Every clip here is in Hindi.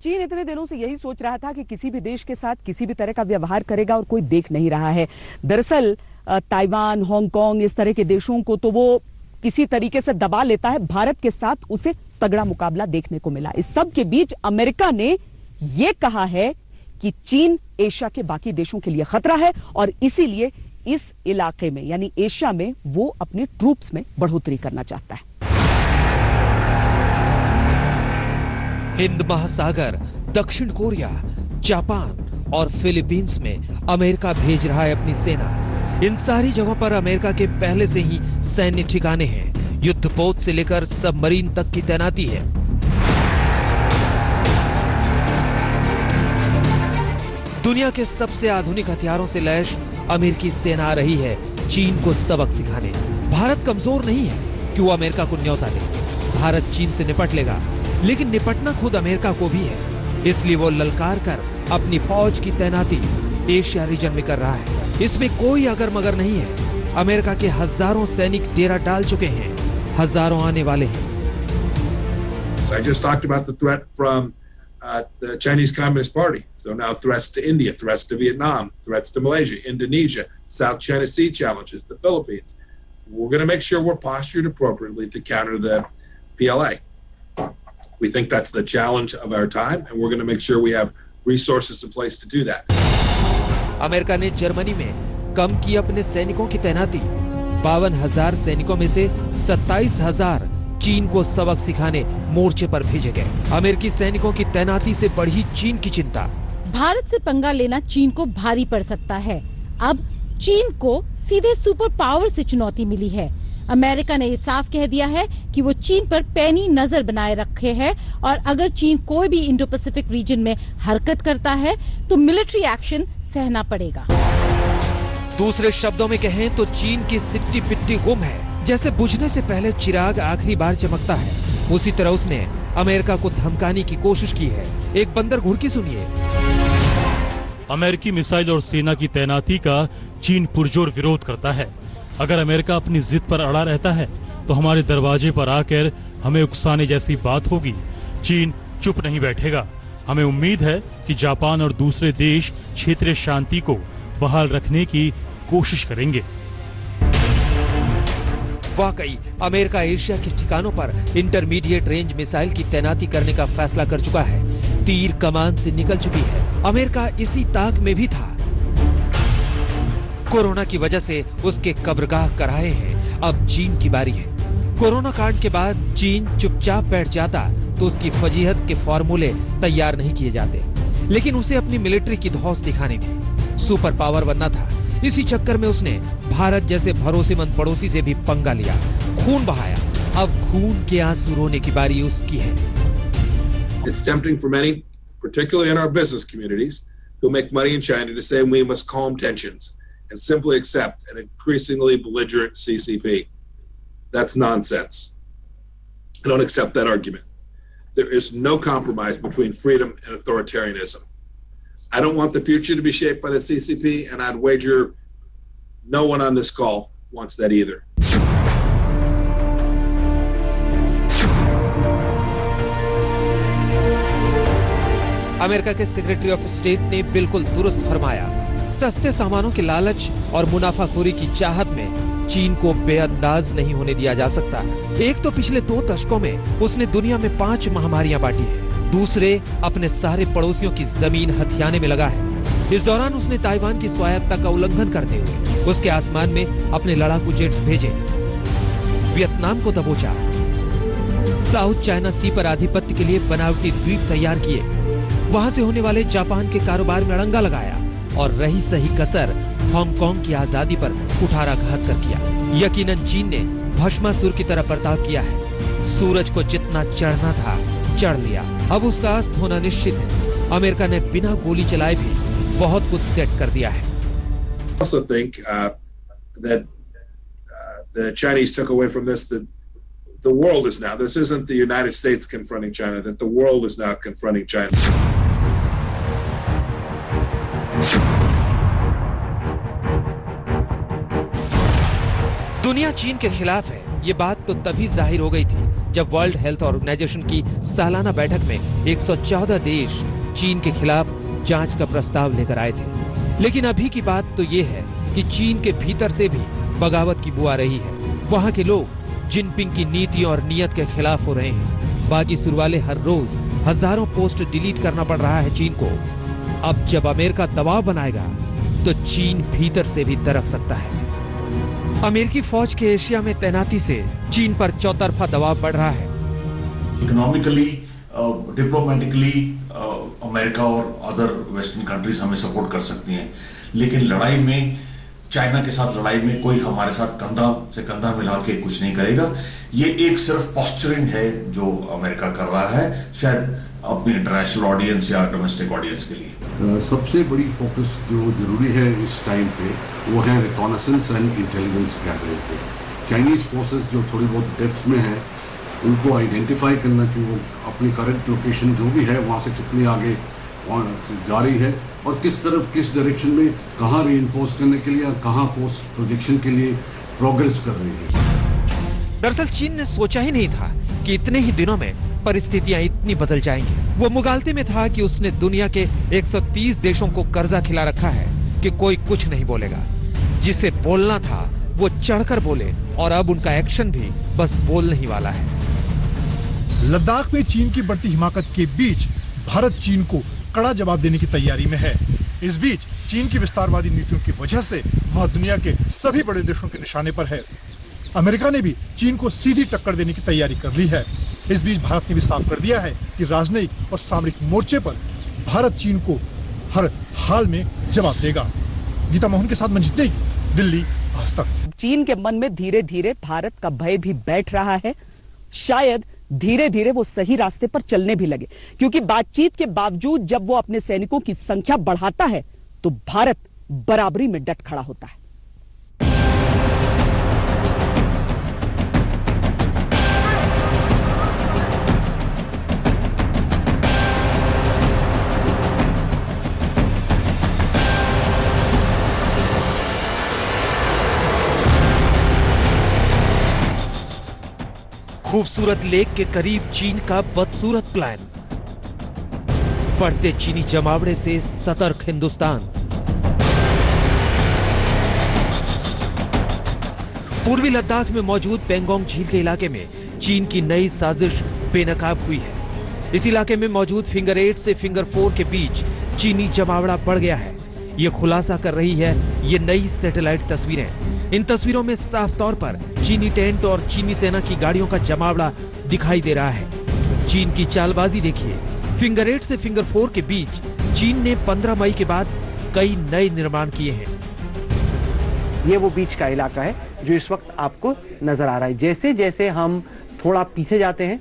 चीन इतने दिनों से यही सोच रहा था कि किसी भी देश के साथ किसी भी तरह का व्यवहार करेगा और कोई देख नहीं रहा है। दरअसल ताइवान, हांगकांग, इस तरह के देशों को तो वो किसी तरीके से दबा लेता है। भारत के साथ उसे तगड़ा मुकाबला देखने को मिला। इस सब के बीच अमेरिका ने यह कहा है कि चीन एशिया के बाकी देशों के लिए खतरा है और इसीलिए इस इलाके में यानी एशिया में वो अपने ट्रूप्स में बढ़ोतरी करना चाहता है। हिंद महासागर, दक्षिण कोरिया, जापान और फिलीपींस में अमेरिका भेज रहा है अपनी सेना। इन सारी जगहों पर अमेरिका के पहले से ही सैन्य ठिकाने हैं। युद्धपोत से लेकर सबमरीन तक की तैनाती है। दुनिया के सबसे आधुनिक हथियारों से लैस अमेरिकी सेना आ रही है चीन को सबक सिखाने। भारत कमजोर नहीं है कि वो अमेरिका को न्योता दे। भारत चीन से निपट लेगा, लेकिन निपटना खुद अमेरिका को भी है। इसलिए वो ललकार कर अपनी फौज की तैनाती एशिया रीजन में कर रहा है। इसमें कोई अगर मगर नहीं है। अमेरिका के हजारों सैनिक डेरा डाल चुके हैं, हजारों आने वाले हैं। So I just talked about the threat from the Chinese Communist Party. So now threats to India, threats to Vietnam, threats to Malaysia, Indonesia, South China Sea challenges, the Philippines. We're going to make sure we're postured appropriately to counter the PLA. We think that's the challenge of our time, and we're going to make sure we have resources in place to do that. America ने जर्मनी में कम की अपने सैनिकों की तैनाती। 52,000 सैनिकों में से 27,000 चीन को सबक सिखाने मोर्चे पर भेजे गए। अमेरिकी सैनिकों की तैनाती से बढ़ी चीन की चिंता। भारत से पंगा लेना चीन को भारी पड़ सकता है। अब चीन को सीधे सुपर पावर से चुनौती मिली है। अमेरिका ने ये साफ कह दिया है कि वो चीन पर पैनी नजर बनाए रखे है और अगर चीन कोई भी इंडो पैसिफिक रीजन में हरकत करता है तो मिलिट्री एक्शन सहना पड़ेगा। दूसरे शब्दों में कहें तो चीन की सिट्टी पिट्टी गुम है। जैसे बुझने से पहले चिराग आखिरी बार चमकता है, उसी तरह उसने अमेरिका को धमकाने की कोशिश की है। एक बंदर घुड़की सुनिए। अमेरिकी मिसाइल और सेना की तैनाती का चीन पुरजोर विरोध करता है। अगर अमेरिका अपनी जिद पर अड़ा रहता है तो हमारे दरवाजे पर आकर हमें उकसाने जैसी बात होगी। चीन चुप नहीं बैठेगा। हमें उम्मीद है कि जापान और दूसरे देश क्षेत्रीय शांति को बहाल रखने की कोशिश करेंगे। वाकई अमेरिका एशिया के ठिकानों पर इंटरमीडिएट रेंज मिसाइल की तैनाती करने का फैसला कर चुका है। तीर कमान से निकल चुकी है। अमेरिका इसी ताक में भी था। कोरोना की वजह से उसके कब्रगाह कराए हैं। अब चीन की बारी है। कोरोना कांड के बाद चीन चुपचाप बैठ जाता तो उसकी फजीहत के फॉर्मूले तैयार नहीं किए जाते, लेकिन उसे अपनी मिलिट्री की धौंस दिखानी थी। सुपर पावर बनना था। इसी चक्कर में उसने भारत जैसे भरोसेमंद पड़ोसी से भी पंगा लिया, खून बहाया। अब खून के आंसू रोने की बारी उसकी है। It's tempting for many, particularly in our business communities, who make money in China, to say we must calm tensions and simply accept an increasingly belligerent CCP. That's nonsense. I don't accept that argument. There is no compromise between freedom and authoritarianism. I don't want the future to be shaped by the CCP, and I'd wager no one on this call wants that either. America के सेक्रेटरी ऑफ स्टेट ने बिल्कुल दुरुस्त फरमाया। सस्ते सामानों के लालच और मुनाफाखोरी की चाहत में चीन को बेअंदाज नहीं होने दिया जा सकता। एक तो पिछले 2 दशकों में उसने दुनिया में 5 महामारियां बांटी है। दूसरे अपने सारे पड़ोसियों की जमीन हथियाने में लगा है। इस दौरान उसने ताइवान की स्वायत्तता का उल्लंघन करते हुए उसके आसमान में अपने लड़ाकू जेट्स भेजे, वियतनाम को दबोचा, साउथ चाइना सी पर आधिपत्य के लिए बनावटी द्वीप तैयार किए, वहां से होने वाले जापान के कारोबार में अड़ंगा लगाया और रही सही कसर हांगकांग की आजादी पर कुठाराघात कर किया। यकीनन चीन ने भस्मासुर की तरह बर्ताव किया है। सूरज को जितना चढ़ना था चढ़ लिया। अब उसका अस्त होना निश्चित है। अमेरिका ने बिना गोली चलाए भी बहुत कुछ सेट कर दिया है। I also think that the Chinese took away from this that the world is now, this isn't the United States confronting China, that the world is now confronting China. दुनिया चीन के खिलाफ है, ये बात तो तभी जाहिर हो गई थी जब वर्ल्ड हेल्थ ऑर्गेनाइजेशन की सालाना बैठक में 114 देश चीन के खिलाफ जांच का प्रस्ताव लेकर आए थे। लेकिन अभी की बात तो ये है कि चीन के भीतर से भी बगावत की बू आ रही है। वहाँ के लोग जिनपिंग की नीति और नियत के खिलाफ हो रहे हैं। बागी सुर वाले हर रोज हजारों पोस्ट डिलीट करना पड़ रहा है चीन को। अब जब अमेरिका दबाव बनाएगा तो चीन भीतर से भी दरक सकता है। अमेरिकी फौज के एशिया में तैनाती से चीन पर चौतरफा दबाव बढ़ रहा है। इकोनॉमिकली, डिप्लोमेटिकली अमेरिका और अदर वेस्टर्न कंट्रीज हमें सपोर्ट कर सकती हैं, लेकिन लड़ाई में, चाइना के साथ लड़ाई में कोई हमारे साथ कंधा से कंधा मिला के कुछ नहीं करेगा। ये एक सिर्फ पोस्चरिंग है जो अमेरिका कर रहा है, शायद अपनी इंटरनेशनल ऑडियंस या डोमेस्टिक ऑडियंस के लिए। सबसे बड़ी फोकस जो जरूरी है इस टाइम पे वो है रिकॉनेसेंस एंड इंटेलिजेंस गैदरिंग पे। चाइनीज फोर्सेस जो थोड़ी बहुत डेप्थ में है उनको आइडेंटिफाई करना कि वो अपनी करंट लोकेशन जो भी है वहाँ से कितनी आगे जा रही है और किस तरफ, किस डायरेक्शन में, कहाँ रीइंफोर्स करने के लिए और कहाँ फोर्स प्रोजेक्शन के लिए प्रोग्रेस कर रही है। दरअसल चीन ने सोचा ही नहीं था कि इतने ही दिनों में परिस्थितियां इतनी बदल जाएंगी। वो मुगालते में था कि उसने दुनिया के 130 देशों को कर्जा खिला रखा है कि कोई कुछ नहीं बोलेगा। जिसे बोलना था वो चढ़कर बोले और अब उनका एक्शन भी बस बोलने ही वाला है। लद्दाख में चीन की बढ़ती हिमाकत के बीच भारत चीन को कड़ा जवाब देने की तैयारी में है। इस बीच चीन की विस्तारवादी नीतियों की वजह से वह दुनिया के सभी बड़े देशों के निशाने पर है। अमेरिका ने भी चीन को सीधी टक्कर देने की तैयारी कर ली है। इस बीच भारत ने भी साफ कर दिया है कि राजनयिक और सामरिक मोर्चे पर भारत चीन को हर हाल में जवाब देगा। गीता मोहन के साथ मंजित नेगी, दिल्ली, आज तक। चीन के मन में धीरे धीरे भारत का भय भी बैठ रहा है। शायद धीरे धीरे वो सही रास्ते पर चलने भी लगे, क्योंकि बातचीत के बावजूद जब वो अपने सैनिकों की संख्या बढ़ाता है तो भारत बराबरी में डट खड़ा होता है। खूबसूरत लेक के करीब चीन का बदसूरत प्लान। बढ़ते चीनी जमावड़े से सतर्क हिंदुस्तान। पूर्वी लद्दाख में मौजूद पेंगोंग झील के इलाके में चीन की नई साजिश बेनकाब हुई है। इस इलाके में मौजूद फिंगर 8 से फिंगर 4 के बीच चीनी जमावड़ा बढ़ गया है। ये खुलासा कर रही है ये नई सैटेलाइट तस्वीरें। इन तस्वीरों में साफ तौर पर चीनी टेंट और चीनी सेना की गाड़ियों का जमावड़ा दिखाई दे रहा है। चीन की चालबाजी देखिए। फिंगर 8 से फिंगर 4 के बीच चीन ने 15 मई के बाद कई नए निर्माण किए हैं। ये वो बीच का इलाका है जो इस वक्त आपको नजर आ रहा है। जैसे जैसे हम थोड़ा पीछे जाते हैं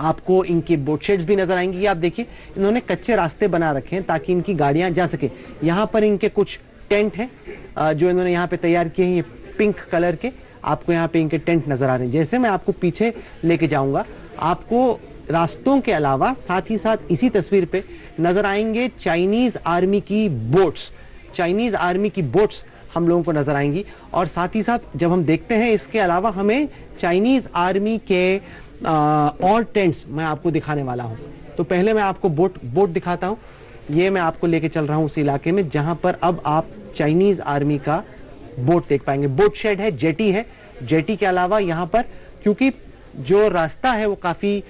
आपको इनकी बोट शेड्स भी नजर आएंगी। आप देखिए इन्होंने कच्चे रास्ते बना रखे हैं ताकि इनकी गाड़ियां जा सके। यहाँ पर इनके कुछ टेंट हैं जो इन्होंने यहाँ पे तैयार किए हैं, ये पिंक कलर के। आपको यहाँ पे इनके टेंट नजर आ रहे हैं। जैसे मैं आपको पीछे लेके जाऊंगा आपको रास्तों के अलावा साथ ही साथ इसी तस्वीर पे नजर आएंगे चाइनीज आर्मी की बोट्स। चाइनीज आर्मी की बोट्स हम लोगों को नजर आएंगी और साथ ही साथ जब हम देखते हैं इसके अलावा हमें चाइनीज आर्मी के और टेंट्स मैं आपको दिखाने वाला हूं। तो पहले मैं आपको बोट दिखाता हूं। ये मैं आपको लेके चल रहा हूं उस इलाके में जहां पर अब आप चाइनीज आर्मी का बोट देख पाएंगे। बोट शेड है, जेटी है। जेटी के अलावा यहाँ पर क्योंकि जो रास्ता है वो काफी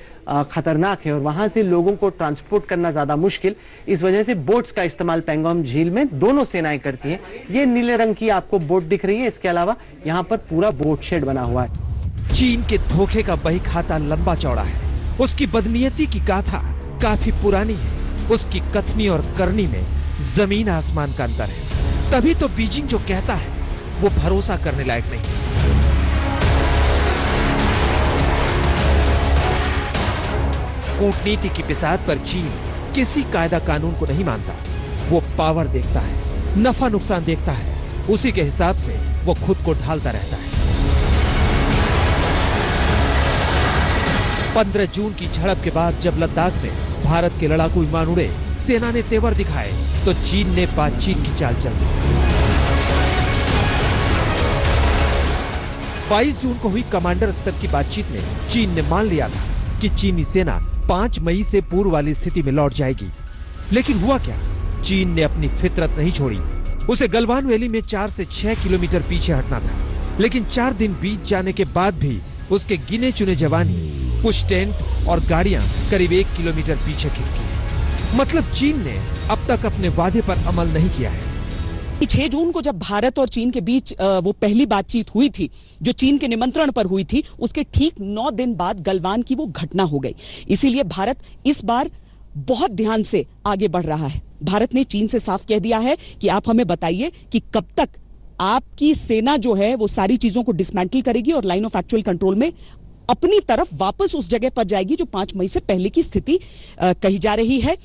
खतरनाक है और वहां से लोगों को ट्रांसपोर्ट करना ज्यादा मुश्किल, इस वजह से बोट्स का इस्तेमाल पेंगोंग झील में दोनों सेनाएं करती हैं। ये नीले रंग की आपको बोट दिख रही है। इसके अलावा यहाँ पर पूरा बोट शेड बना हुआ है। चीन के धोखे का बही खाता लंबा चौड़ा है। उसकी बदनीयती की गाथा काफी पुरानी है। उसकी कथनी और करनी में जमीन आसमान का अंतर है। तभी तो बीजिंग जो कहता है वो भरोसा करने लायक नहीं। कूटनीति की बिसात पर चीन किसी कायदा कानून को नहीं मानता। वो पावर देखता है, नफा नुकसान देखता है, उसी के हिसाब से वो खुद को ढालता रहता है। 15 जून की झड़प के बाद जब लद्दाख में भारत के लड़ाकू विमान उड़े, सेना ने तेवर दिखाए तो चीन ने बातचीत की चाल चल दी। 22 जून को हुई कमांडर स्तर की बातचीत में चीन ने मान लिया था कि चीनी सेना 5 मई से पूर्व वाली स्थिति में लौट जाएगी। लेकिन हुआ क्या? चीन ने अपनी फितरत नहीं छोड़ी। उसे गलवान वैली में 4 से 6 किलोमीटर पीछे हटना था, लेकिन 4 दिन बीत जाने के बाद भी उसके गिने चुने जवान ही कुछ टेंट और गाड़ियां करीब 1 किलोमीटर पीछे खिसकी। मतलब चीन ने अब तक अपने वादे पर अमल नहीं किया है। 6 जून को जब भारत और चीन के बीच वो पहली बातचीत हुई थी, जो चीन के निमंत्रण पर हुई थी, उसके ठीक 9 दिन बाद गलवान की वो घटना हो गई। इसीलिए भारत इस बार बहुत ध्यान से आगे बढ़ रहा है। भारत ने चीन से साफ कह दिया है कि आप हमें बताइए कि कब तक आपकी सेना जो है वो सारी चीजों को डिसमेंटल करेगी और लाइन ऑफ एक्चुअल कंट्रोल में अपनी तरफ वापस उस जगह पर जाएगी जो 5 मई से पहले की स्थिति कही जा रही है।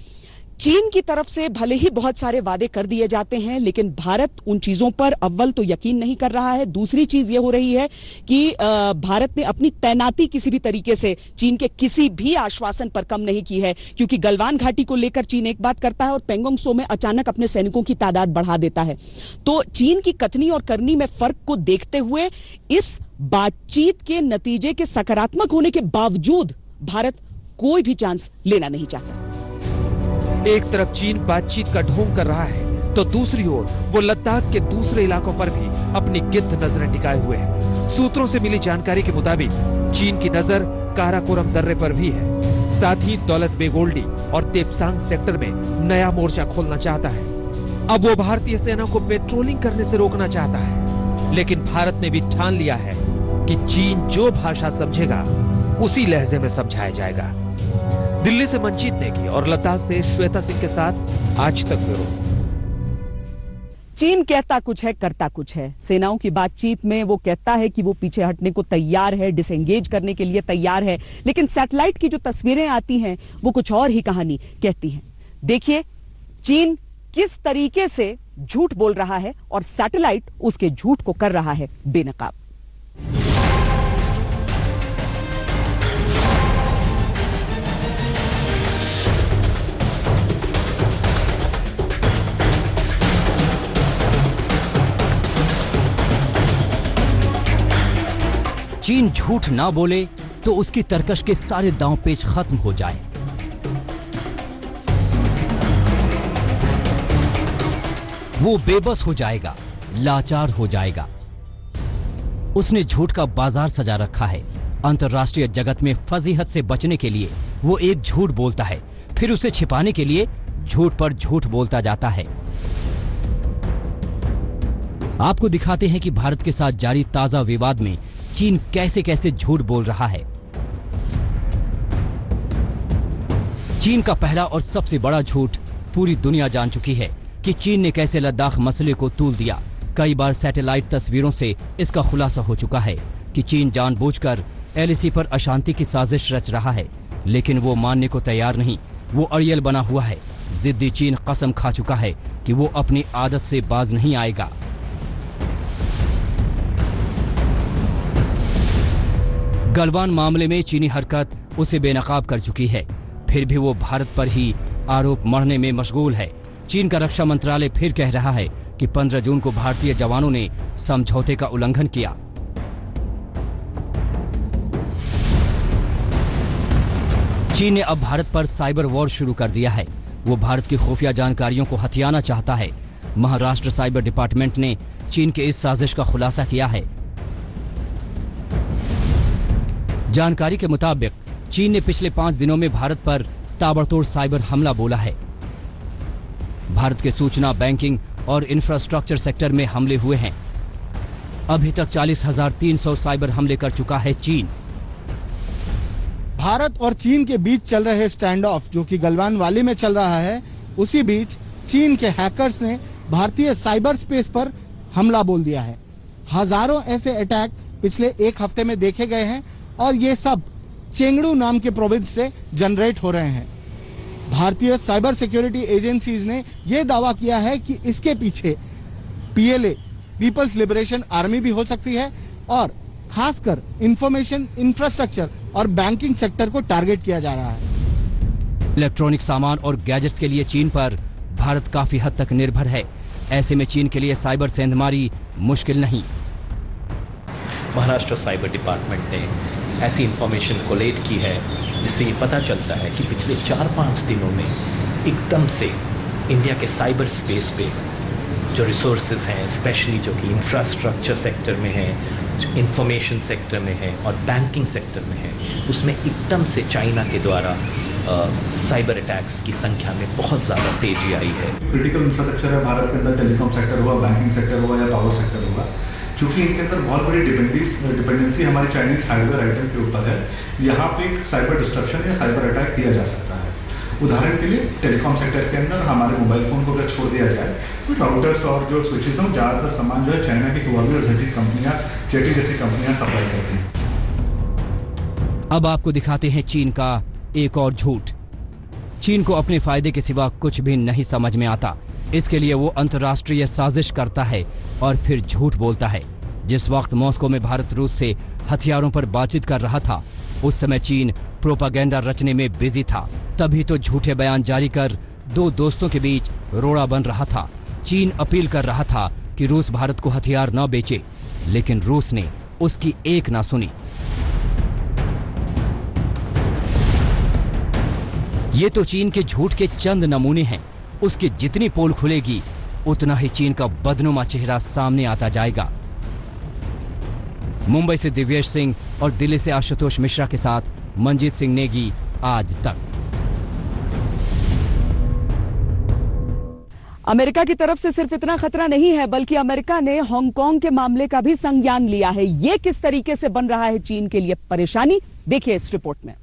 चीन की तरफ से भले ही बहुत सारे वादे कर दिए जाते हैं, लेकिन भारत उन चीजों पर अव्वल तो यकीन नहीं कर रहा है। दूसरी चीज ये हो रही है कि भारत ने अपनी तैनाती किसी भी तरीके से चीन के किसी भी आश्वासन पर कम नहीं की है, क्योंकि गलवान घाटी को लेकर चीन एक बात करता है और पेंगोंग त्सो में अचानक अपने सैनिकों की तादाद बढ़ा देता है। तो चीन की कथनी और करनी में फर्क को देखते हुए इस बातचीत के नतीजे के सकारात्मक होने के बावजूद भारत कोई भी चांस लेना नहीं चाहता। एक तरफ चीन बातचीत का ढोंग कर रहा है, तो दूसरी ओर वो लद्दाख के दूसरे इलाकों पर भी अपनी गिद्ध नजरें टिकाए हुए है। सूत्रों से मिली जानकारी के मुताबिक चीन की नजर काराकोरम दर्रे पर भी है। साथ ही दौलत बेग ओल्डी और तेपसांग सेक्टर में नया मोर्चा खोलना चाहता है। अब वो भारतीय सेना को पेट्रोलिंग करने से रोकना चाहता है, लेकिन भारत ने भी ठान लिया है कि चीन जो भाषा समझेगा उसी लहजे में समझाया जाएगा। दिल्ली से मंजीत नेगी और लद्दाख से श्वेता सिंह के साथ आज तक ब्यूरो। चीन कहता कुछ है, करता कुछ है। सेनाओं की बातचीत में वो कहता है कि वो पीछे हटने को तैयार है, डिसएंगेज करने के लिए तैयार है, लेकिन सैटेलाइट की जो तस्वीरें आती हैं वो कुछ और ही कहानी कहती हैं। देखिए चीन किस तरीके से झूठ बोल रहा है और सैटेलाइट उसके झूठ को कर रहा है बेनकाब। चीन झूठ ना बोले तो उसकी तरकश के सारे दांव पेच खत्म हो जाएं। वो बेबस हो जाएगा, लाचार हो जाएगा। उसने झूठ का बाजार सजा रखा है। अंतर्राष्ट्रीय जगत में फजीहत से बचने के लिए वो एक झूठ बोलता है, फिर उसे छिपाने के लिए झूठ पर झूठ बोलता जाता है। आपको दिखाते हैं कि भारत के साथ जारी ताजा विवाद में चीन कैसे कैसे झूठ बोल रहा है। चीन का पहला और सबसे बड़ा झूठ पूरी दुनिया जान चुकी है कि चीन ने कैसे लद्दाख मसले को तूल दिया। कई बार सैटेलाइट तस्वीरों से इसका खुलासा हो चुका है कि चीन जानबूझकर एलएसी पर अशांति की साजिश रच रहा है, लेकिन वो मानने को तैयार नहीं। वो अड़ियल बना हुआ है। जिद्दी चीन कसम खा चुका है कि वो अपनी आदत से बाज नहीं आएगा। गलवान मामले में चीनी हरकत उसे बेनकाब कर चुकी है, फिर भी वो भारत पर ही आरोप मढ़ने में मशगूल है। चीन का रक्षा मंत्रालय फिर कह रहा है कि 15 जून को भारतीय जवानों ने समझौते का उल्लंघन किया। चीन ने अब भारत पर साइबर वॉर शुरू कर दिया है। वो भारत की खुफिया जानकारियों को हथियाना चाहता है। महाराष्ट्र साइबर डिपार्टमेंट ने चीन के इस साजिश का खुलासा किया है। जानकारी के मुताबिक चीन ने पिछले 5 दिनों में भारत पर ताबड़तोड़ साइबर हमला बोला है। भारत के सूचना, बैंकिंग और इंफ्रास्ट्रक्चर सेक्टर में हमले हुए हैं। अभी तक 40,300 साइबर हमले कर चुका है चीन। भारत और चीन के बीच चल रहे स्टैंड ऑफ जो कि गलवान वैली में चल रहा है, उसी बीच चीन के हैकर्स ने भारतीय साइबर स्पेस पर हमला बोल दिया है। हजारों ऐसे अटैक पिछले 1 हफ्ते में देखे गए हैं और ये सब चेंगडू नाम के प्रोविंस से जनरेट हो रहे हैं। भारतीय साइबर सिक्योरिटी एजेंसीज ने यह दावा किया है कि इसके पीछे पीएलए, पीपल्स लिबरेशन आर्मी भी हो सकती है और खासकर इंफॉर्मेशन इंफ्रास्ट्रक्चर और बैंकिंग सेक्टर को टारगेट किया जा रहा है। इलेक्ट्रॉनिक सामान और गैजेट्स के लिए चीन पर भारत काफी हद तक निर्भर है। ऐसे में चीन के लिए साइबर सेंधमारी मुश्किल नहीं। महाराष्ट्र साइबर डिपार्टमेंट ने ऐसी इंफॉर्मेशन कोलेट की है जिससे ये पता चलता है कि पिछले 4-5 दिनों में एकदम से इंडिया के साइबर स्पेस पे जो रिसोर्सेज हैं, स्पेशली जो कि इंफ्रास्ट्रक्चर सेक्टर में है, जो इंफॉर्मेशन सेक्टर में है और बैंकिंग सेक्टर में है, उसमें एकदम से चाइना के द्वारा साइबर अटैक्स की संख्या में बहुत ज़्यादा तेजी आई है। क्रिटिकल इंफ्रास्ट्रक्चर है भारत के अंदर, टेलीकॉम सेक्टर हुआ, बैंकिंग सेक्टर हुआ या पावर सेक्टर हुआ, चूंकि इनके अंदर बहुत बड़ी डिपेंडेंसी हमारी चाइनीज हार्डवेयर आइटम के ऊपर है, यहाँ पे एक साइबर डिस्ट्रप्शन या साइबर अटैक किया जा सकता है। उदाहरण के लिए टेलीकॉम सेक्टर के अंदर हमारे मोबाइल फ़ोन को अगर छोड़ दिया जाए तो राउटर्स और जो स्विचेस हैं ज़्यादातर सामान जो है चाइना की हुआवी और जेटी कंपनियाँ, जेटी जैसी कंपनियाँ सप्लाई करती हैं। अब आपको दिखाते हैं चीन का एक और झूठ। चीन को अपने फायदे के सिवा कुछ भी नहीं समझ में आता। इसके लिए वो अंतर्राष्ट्रीय साजिश करता है और फिर झूठ बोलता है। जिस वक्त मॉस्को में भारत रूस से हथियारों पर बातचीत कर रहा था, उस समय चीन प्रोपागेंडा रचने में बिजी था। तभी तो झूठे बयान जारी कर दो दोस्तों के बीच रोड़ा बन रहा था। चीन अपील कर रहा था कि रूस भारत को हथियार न बेचे, लेकिन रूस ने उसकी एक ना सुनी। ये तो चीन के झूठ के चंद नमूने हैं। उसकी जितनी पोल खुलेगी उतना ही चीन का बदनुमा चेहरा सामने आता जाएगा। मुंबई से दिव्येश सिंह और दिल्ली से आशुतोष मिश्रा के साथ मंजीत सिंह नेगी, आज तक। अमेरिका की तरफ से सिर्फ इतना खतरा नहीं है, बल्कि अमेरिका ने हांगकांग के मामले का भी संज्ञान लिया है। यह किस तरीके से बन रहा है चीन के लिए परेशानी, देखिए इस रिपोर्ट में।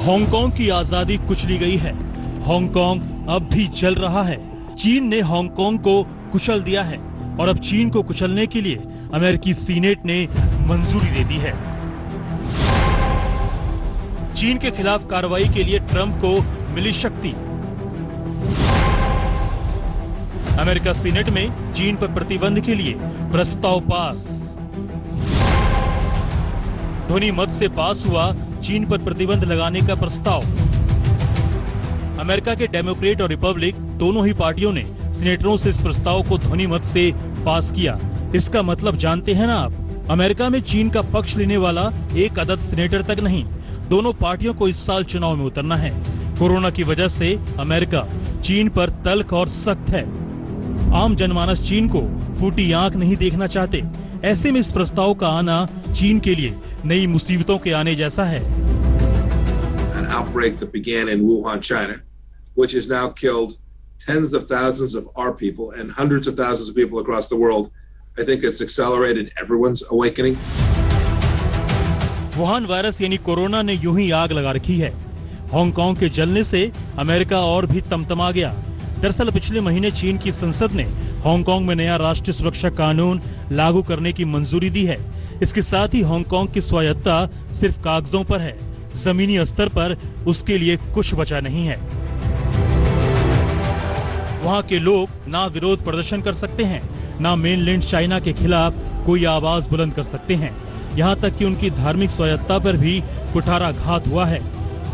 हांगकांग की आजादी कुचली गई है। हांगकांग अब भी जल रहा है। चीन ने हांगकांग को कुचल दिया है और अब चीन को कुचलने के लिए अमेरिकी सीनेट ने मंजूरी दे दी है। चीन के खिलाफ कार्रवाई के लिए ट्रंप को मिली शक्ति। अमेरिका सीनेट में चीन पर प्रतिबंध के लिए प्रस्ताव पास। ध्वनि मत से पास हुआ चीन पर प्रतिबंध लगाने का प्रस्ताव। अमेरिका के डेमोक्रेट और रिपब्लिक दोनों ही पार्टियों ने सीनेटरों से इस प्रस्ताव को ध्वनि मत से पास किया। इसका मतलब जानते हैं ना आप? अमेरिका में चीन का पक्ष लेने वाला एक अदद सीनेटर तक नहीं, दोनों पार्टियों को इस साल चुनाव में उतरना है। कोरोना की वजह से अमेरिका चीन पर तल्ख और सख्त है। आम जनमानस चीन को फूटी आंख नहीं देखना चाहते। ऐसे में इस प्रस्ताव का आना चीन के लिए नई मुसीबतों के आने जैसा है। An outbreak that began in Wuhan, China, which has now killed tens of thousands of our people and hundreds of thousands of people across the world. I think it's accelerated everyone's awakening. Wuhan virus यानी कोरोना ने यूं ही आग लगा रखी है। हांगकांग के जलने से अमेरिका और भी तमतमा गया। दरअसल पिछले महीने चीन की संसद ने हांगकांग में नया राष्ट्रीय सुरक्षा कानून लागू करने की मंजूरी दी है। इसके साथ ही हांगकांग की स्वायत्तता सिर्फ कागजों पर है, जमीनी स्तर पर उसके लिए कुछ बचा नहीं है। वहां के लोग ना विरोध प्रदर्शन कर सकते हैं, ना मेनलैंड चाइना के खिलाफ कोई आवाज बुलंद कर सकते हैं। यहाँ तक कि उनकी धार्मिक स्वायत्तता पर भी कुठाराघात हुआ है।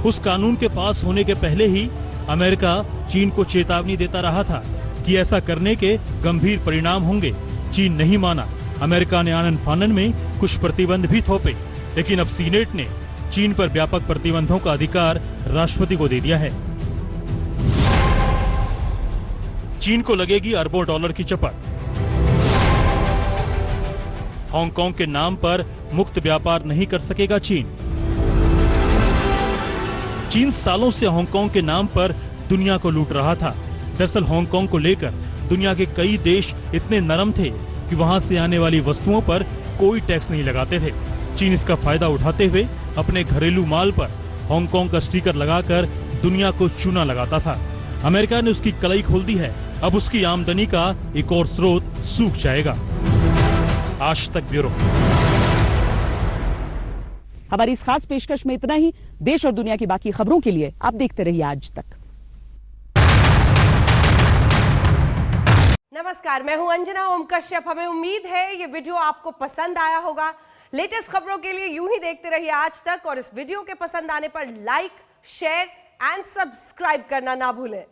उस कानून के पास होने के पहले ही अमेरिका चीन को चेतावनी देता रहा था कि ऐसा करने के गंभीर परिणाम होंगे। चीन नहीं माना। अमेरिका ने आनन फानन में कुछ प्रतिबंध भी थोपे, लेकिन अब सीनेट ने चीन पर व्यापक प्रतिबंधों का अधिकार राष्ट्रपति को दे दिया है। चीन को लगेगी अरबों डॉलर की चपत। हांगकांग के नाम पर मुक्त व्यापार नहीं कर सकेगा चीन। चीन सालों से हांगकांग के नाम पर दुनिया को लूट रहा था। दरअसल हांगकांग को लेकर दुनिया के कई देश इतने नरम थे कि वहां से आने वाली वस्तुओं पर कोई टैक्स नहीं लगाते थे। चीन इसका फायदा उठाते हुए अपने घरेलू माल पर हांगकांग का स्टिकर लगाकर दुनिया को चूना लगाता था। अमेरिका ने उसकी कलाई खोल दी है। अब उसकी आमदनी का एक और स्रोत सूख जाएगा। आज तक ब्यूरो। हमारी इस खास पेशकश में इतना ही। देश और दुनिया की बाकी खबरों के लिए आप देखते रहिए आज तक। नमस्कार, मैं हूं अंजना ओम कश्यप। हमें उम्मीद है ये वीडियो आपको पसंद आया होगा। लेटेस्ट खबरों के लिए यूं ही देखते रहिए आज तक, और इस वीडियो के पसंद आने पर लाइक, शेयर, एंड सब्सक्राइब करना ना भूलें।